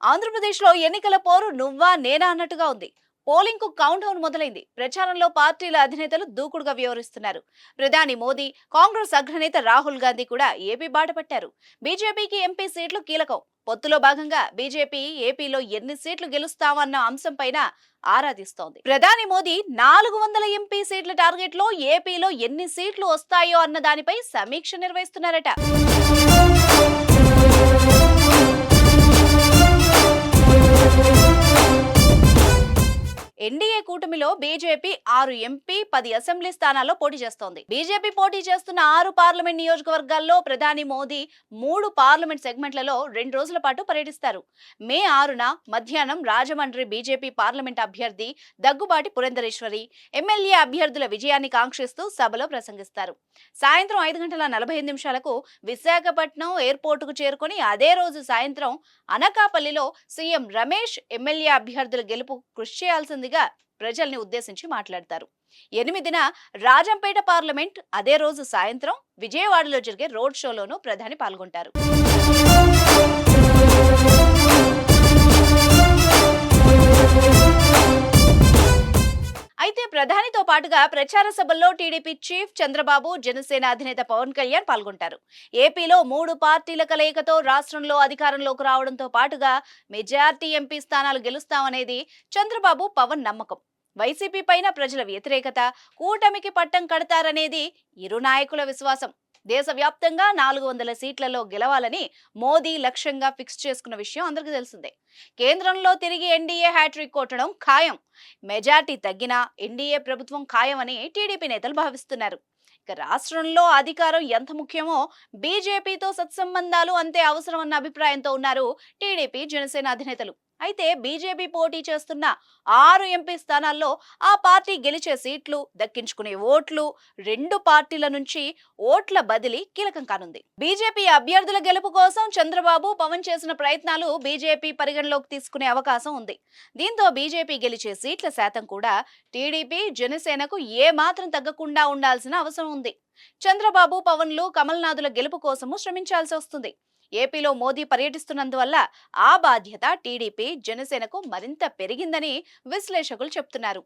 ఆంధ్రప్రదేశ్లో ఎన్నికల పోరు నువ్వా నేనా అన్నట్టుగా ఉంది. పోలింగ్ కు కౌంట్ డౌన్ మొదలైంది. ప్రచారంలో పార్టీల అధినేతలు దూకుడుగా వ్యవహరిస్తున్నారు. ప్రధాని మోదీ, కాంగ్రెస్ అగ్రనేత రాహుల్ గాంధీ కూడా ఏపీ బాట పట్టారు. బీజేపీకి ఎంపీ సీట్లు కీలకం. పొత్తులో భాగంగా బీజేపీ ఏపీలో ఎన్ని సీట్లు గెలుస్తామన్న అంశంపైన ఆరాధిస్తోంది. ప్రధాని మోదీ 400 ఎంపీ సీట్ల టార్గెట్ లో ఏపీలో ఎన్ని సీట్లు వస్తాయో అన్న దానిపై సమీక్ష నిర్వహిస్తున్నారట. ఎన్డీఏ కూటమిలో బీజేపీ 6 ఎంపీ 10 అసెంబ్లీ స్థానాల్లో పోటీ చేస్తోంది. బీజేపీ పోటీ చేస్తున్న 6 పార్లమెంట్ నియోజకవర్గాల్లో ప్రధాని మోదీ 3 పార్లమెంట్ సెగ్మెంట్లలో 2 రోజుల పాటు పర్యటిస్తారు. మే 6న మధ్యాహ్నం రాజమండ్రి బీజేపీ పార్లమెంట్ అభ్యర్థి దగ్గుబాటి పురంధరేశ్వరి, ఎమ్మెల్యే అభ్యర్థుల విజయాన్ని కాంక్షిస్తూ సభలో ప్రసంగిస్తారు. సాయంత్రం 5:45 విశాఖపట్నం ఎయిర్పోర్టుకు చేరుకుని అదే రోజు సాయంత్రం అనకాపల్లిలో సీఎం రమేష్ ఎమ్మెల్యే అభ్యర్థుల గెలుపు కృషి చేయాల్సిందిగా ప్రజల్ని ఉద్దేశించి మాట్లాడతారు. 8న రాజంపేట పార్లమెంట్, అదే రోజు సాయంత్రం విజయవాడలో జరిగే రోడ్ షోలోనూ ప్రధాని పాల్గొంటారు. అయితే ప్రధానితో పాటుగా ప్రచార సభల్లో టీడీపీ చీఫ్ చంద్రబాబు, జనసేన అధినేత పవన్ కళ్యాణ్ పాల్గొంటారు. ఏపీలో 3 పార్టీల కలయికతో రాష్ట్రంలో అధికారంలోకి రావడంతో పాటుగా మెజార్టీ ఎంపీ స్థానాలు గెలుస్తామనేది చంద్రబాబు, పవన్ నమ్మకం. వైసీపీ పైన ప్రజల వ్యతిరేకత, కూటమికి పట్టం కడతారనేది ఇరు నాయకుల విశ్వాసం. దేశవ్యాప్తంగా 400 సీట్లలో గెలవాలని మోదీ లక్ష్యంగా ఫిక్స్ చేసుకున్న విషయం అందరికీ తెలిసిందే. కేంద్రంలో తిరిగి ఎన్డీఏ హ్యాట్రిక్ కొట్టడం ఖాయం. మెజార్టీ తగ్గినా ఎన్డీఏ ప్రభుత్వం ఖాయమని టీడీపీ నేతలు భావిస్తున్నారు. ఇక రాష్ట్రంలో అధికారం ఎంత ముఖ్యమో బీజేపీతో సత్సంబంధాలు అంతే అవసరమన్న అభిప్రాయంతో ఉన్నారు టీడీపీ, జనసేన అధినేతలు. అయితే బీజేపీ పోటీ చేస్తున్న 6 ఎంపీ స్థానాల్లో ఆ పార్టీ గెలిచే సీట్లు, దక్కించుకునే ఓట్లు 2 పార్టీల నుంచి ఓట్ల బదిలీ కీలకం కానుంది. బీజేపీ అభ్యర్థుల గెలుపు కోసం చంద్రబాబు, పవన్ చేసిన ప్రయత్నాలు బీజేపీ పరిగణలోకి తీసుకునే అవకాశం ఉంది. దీంతో బీజేపీ గెలిచే సీట్ల శాతం కూడా టీడీపీ, జనసేనకు ఏ మాత్రం తగ్గకుండా ఉండాల్సిన అవసరం ఉంది. చంద్రబాబు, పవన్లు కమల్నాథుల గెలుపు కోసము శ్రమించాల్సి వస్తుంది. ఏపీలో మోదీ పర్యటిస్తున్నందువల్ల ఆ బాధ్యత టీడీపీ, జనసేనకు మరింత పెరిగిందని విశ్లేషకులు చెబుతున్నారు.